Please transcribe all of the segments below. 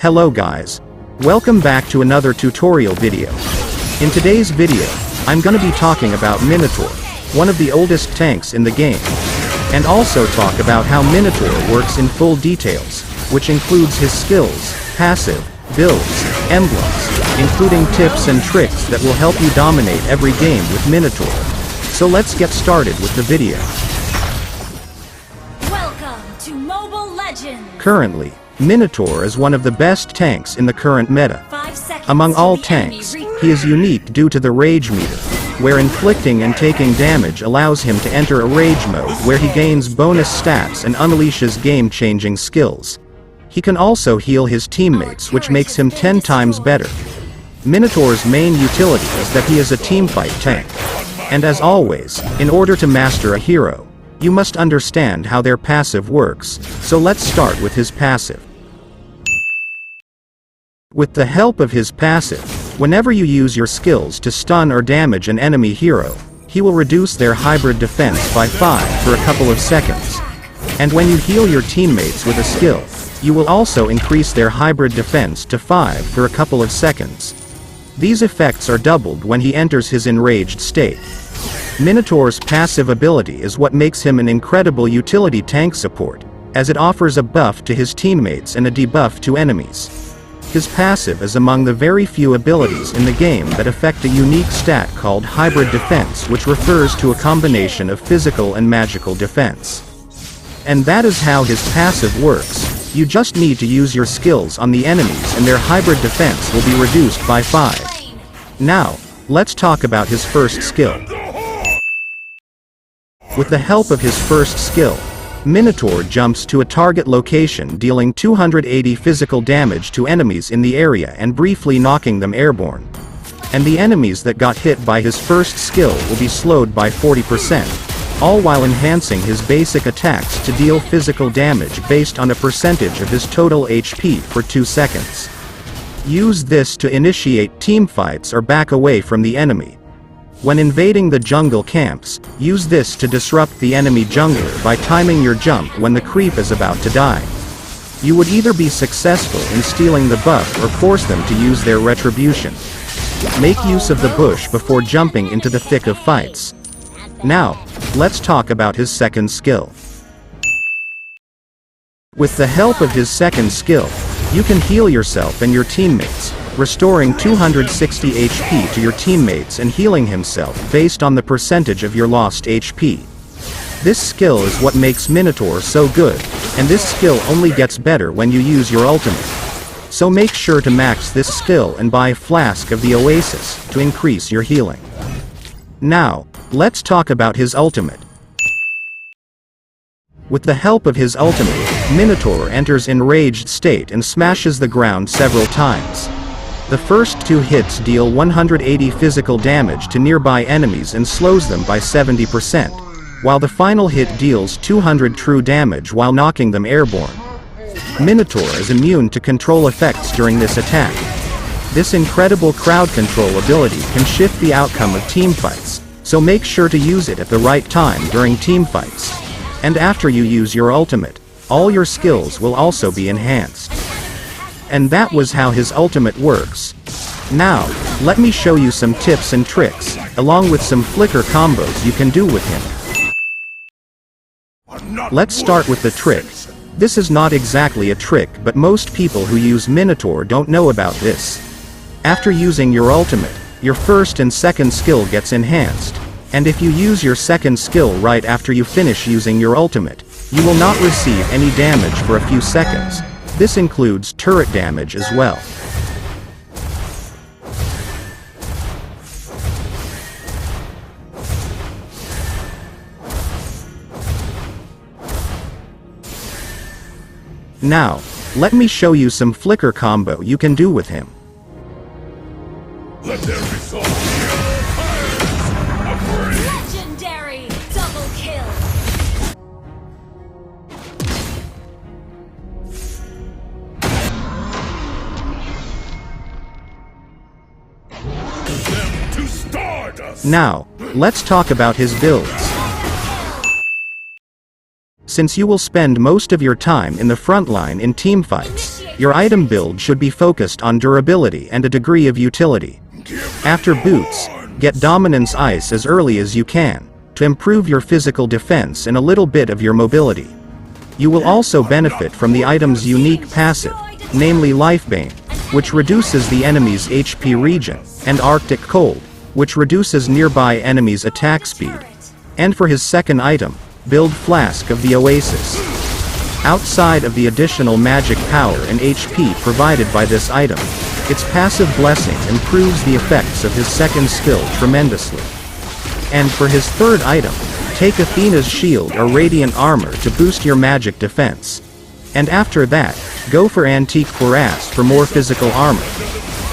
Hello guys. Welcome back to another tutorial video. In today's video, I'm gonna be talking about Minotaur, one of the oldest tanks in the game. And also talk about how Minotaur works in full details, which includes his skills, passive, builds, emblems, including tips and tricks that will help you dominate every game with Minotaur. So let's get started with the video. Welcome to Mobile Legends! Currently, Minotaur is one of the best tanks in the current meta. Among all tanks, he is unique due to the rage meter, where inflicting and taking damage allows him to enter a rage mode where he gains bonus stats and unleashes game-changing skills. He can also heal his teammates, which makes him 10 times better. Minotaur's main utility is that he is a teamfight tank. And as always, in order to master a hero, you must understand how their passive works, so let's start with his passive. With the help of his passive, whenever you use your skills to stun or damage an enemy hero, he will reduce their hybrid defense by 5 for a couple of seconds. And when you heal your teammates with a skill, you will also increase their hybrid defense to 5 for a couple of seconds. These effects are doubled when he enters his enraged state. Minotaur's passive ability is what makes him an incredible utility tank support, as it offers a buff to his teammates and a debuff to enemies. His passive is among the very few abilities in the game that affect a unique stat called hybrid defense, which refers to a combination of physical and magical defense. And that is how his passive works. You just need to use your skills on the enemies and their hybrid defense will be reduced by 5. Now, let's talk about his first skill. With the help of his first skill, Minotaur jumps to a target location, dealing 280 physical damage to enemies in the area and briefly knocking them airborne. And the enemies that got hit by his first skill will be slowed by 40%, all while enhancing his basic attacks to deal physical damage based on a percentage of his total HP for 2 seconds. Use this to initiate teamfights or back away from the enemy. When invading the jungle camps, use this to disrupt the enemy jungler by timing your jump when the creep is about to die. You would either be successful in stealing the buff or force them to use their retribution. Make use of the bush before jumping into the thick of fights. Now, let's talk about his second skill. With the help of his second skill, you can heal yourself and your teammates, restoring 260 HP to your teammates and healing himself based on the percentage of your lost HP. This skill is what makes Minotaur so good, and this skill only gets better when you use your ultimate. So make sure to max this skill and buy a flask of the Oasis to increase your healing. Now, let's talk about his ultimate. With the help of his ultimate, Minotaur enters enraged state and smashes the ground several times. The first 2 hits deal 180 physical damage to nearby enemies and slows them by 70%, while the final hit deals 200 true damage while knocking them airborne. Minotaur is immune to control effects during this attack. This incredible crowd control ability can shift the outcome of teamfights, so make sure to use it at the right time during teamfights. And after you use your ultimate, all your skills will also be enhanced. And that was how his ultimate works. Now, let me show you some tips and tricks, along with some flicker combos you can do with him. Let's start with the trick. This is not exactly a trick, but most people who use Minotaur don't know about this. After using your ultimate, your first and second skill gets enhanced. And if you use your second skill right after you finish using your ultimate, you will not receive any damage for a few seconds. This includes turret damage as well. Now, let me show you some flicker combo you can do with him. Let there be soul. Legendary double kill. Now, let's talk about his builds. Since you will spend most of your time in the front line in teamfights, your item build should be focused on durability and a degree of utility. After boots, get Dominance Ice as early as you can, to improve your physical defense and a little bit of your mobility. You will also benefit from the item's unique passive, namely Lifebane, which reduces the enemy's HP regen, and Arctic Cold, which reduces nearby enemies' attack speed. And for his second item, build Flask of the Oasis. Outside of the additional magic power and HP provided by this item, its passive blessing improves the effects of his second skill tremendously. And for his third item, take Athena's shield or radiant armor to boost your magic defense. And after that, go for Antique Cuirass for more physical armor.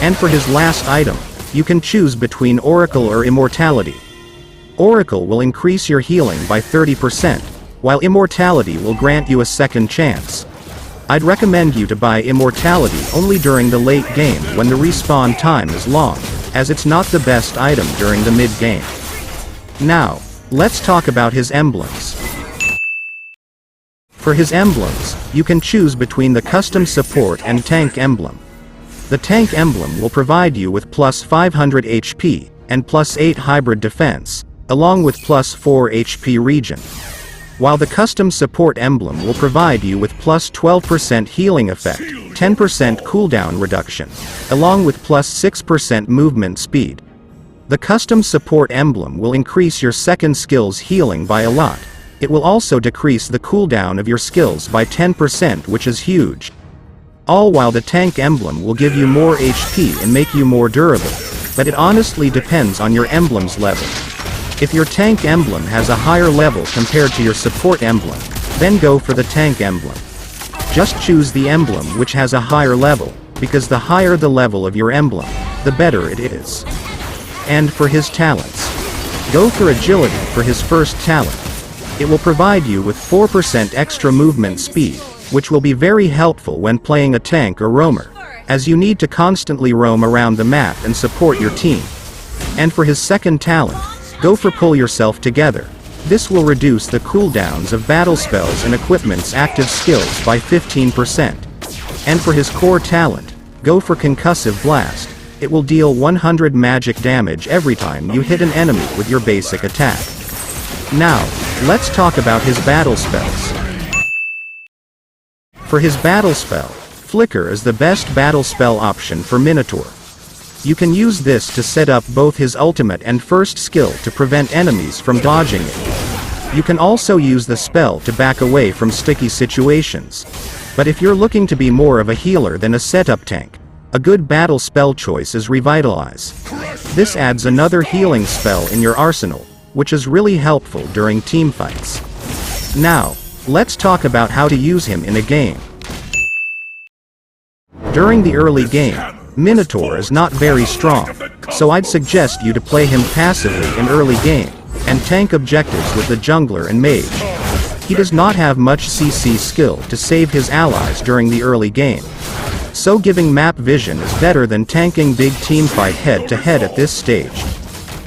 And for his last item, you can choose between Oracle or Immortality. Oracle will increase your healing by 30%, while Immortality will grant you a second chance. I'd recommend you to buy Immortality only during the late game when the respawn time is long, as it's not the best item during the mid-game. Now, let's talk about his emblems. For his emblems, you can choose between the custom support and tank emblem. The tank emblem will provide you with plus 500 HP, and plus 8 hybrid defense, along with plus 4 HP regen. While the custom support emblem will provide you with plus 12% healing effect, 10% cooldown reduction, along with plus 6% movement speed. The custom support emblem will increase your second skill's healing by a lot. It will also decrease the cooldown of your skills by 10%, which is huge. All while the tank emblem will give you more HP and make you more durable, but it honestly depends on your emblem's level. If your tank emblem has a higher level compared to your support emblem, then go for the tank emblem. Just choose the emblem which has a higher level, because the higher the level of your emblem, the better it is. And for his talents, go for Agility for his first talent. It will provide you with 4% extra movement speed, which will be very helpful when playing a tank or roamer, as you need to constantly roam around the map and support your team. And for his second talent, go for Pull Yourself Together. This will reduce the cooldowns of battle spells and equipment's active skills by 15%. And for his core talent, go for Concussive Blast. It will deal 100 magic damage every time you hit an enemy with your basic attack. Now, let's talk about his battle spells. For his battle spell, Flicker is the best battle spell option for Minotaur. You can use this to set up both his ultimate and first skill to prevent enemies from dodging it. You can also use the spell to back away from sticky situations. But if you're looking to be more of a healer than a setup tank, a good battle spell choice is Revitalize. This adds another healing spell in your arsenal, which is really helpful during teamfights. Now, let's talk about how to use him in a game. During the early game, Minotaur is not very strong, so I'd suggest you to play him passively in early game, and tank objectives with the jungler and mage. He does not have much CC skill to save his allies during the early game. So giving map vision is better than tanking big teamfight head-to-head at this stage.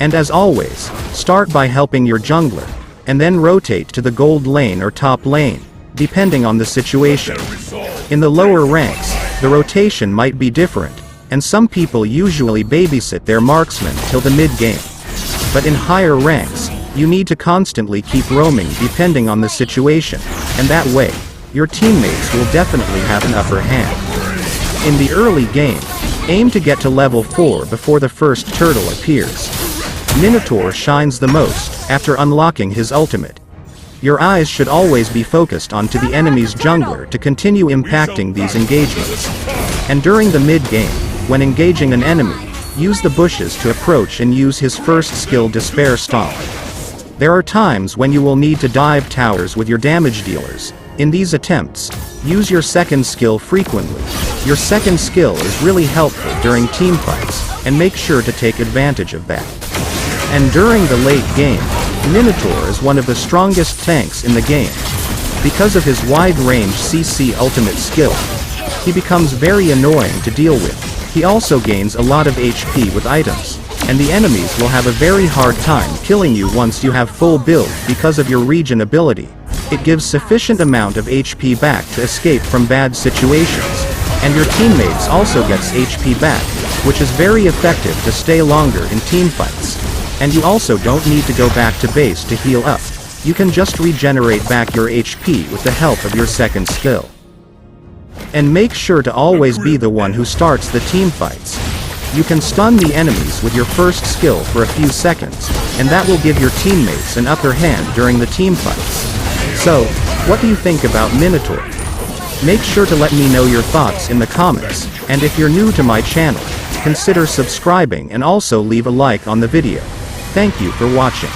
And as always, start by helping your jungler, and then rotate to the gold lane or top lane, depending on the situation. In the lower ranks, the rotation might be different, and some people usually babysit their marksman till the mid-game. But in higher ranks, you need to constantly keep roaming depending on the situation, and that way, your teammates will definitely have an upper hand. In the early game, aim to get to level 4 before the first turtle appears. Minotaur shines the most after unlocking his ultimate. Your eyes should always be focused onto the enemy's jungler to continue impacting these engagements. And during the mid-game, when engaging an enemy, use the bushes to approach and use his first skill Despair Stomp. There are times when you will need to dive towers with your damage dealers. In these attempts, use your second skill frequently. Your second skill is really helpful during teamfights, and make sure to take advantage of that. And during the late game, Minotaur is one of the strongest tanks in the game. Because of his wide-range CC ultimate skill, he becomes very annoying to deal with. He also gains a lot of HP with items, and the enemies will have a very hard time killing you once you have full build because of your regen ability. It gives sufficient amount of HP back to escape from bad situations, and your teammates also gets HP back, which is very effective to stay longer in teamfights. And you also don't need to go back to base to heal up. You can just regenerate back your HP with the help of your second skill. And make sure to always be the one who starts the teamfights. You can stun the enemies with your first skill for a few seconds, and that will give your teammates an upper hand during the teamfights. So, what do you think about Minotaur? Make sure to let me know your thoughts in the comments, and if you're new to my channel, consider subscribing and also leave a like on the video. Thank you for watching.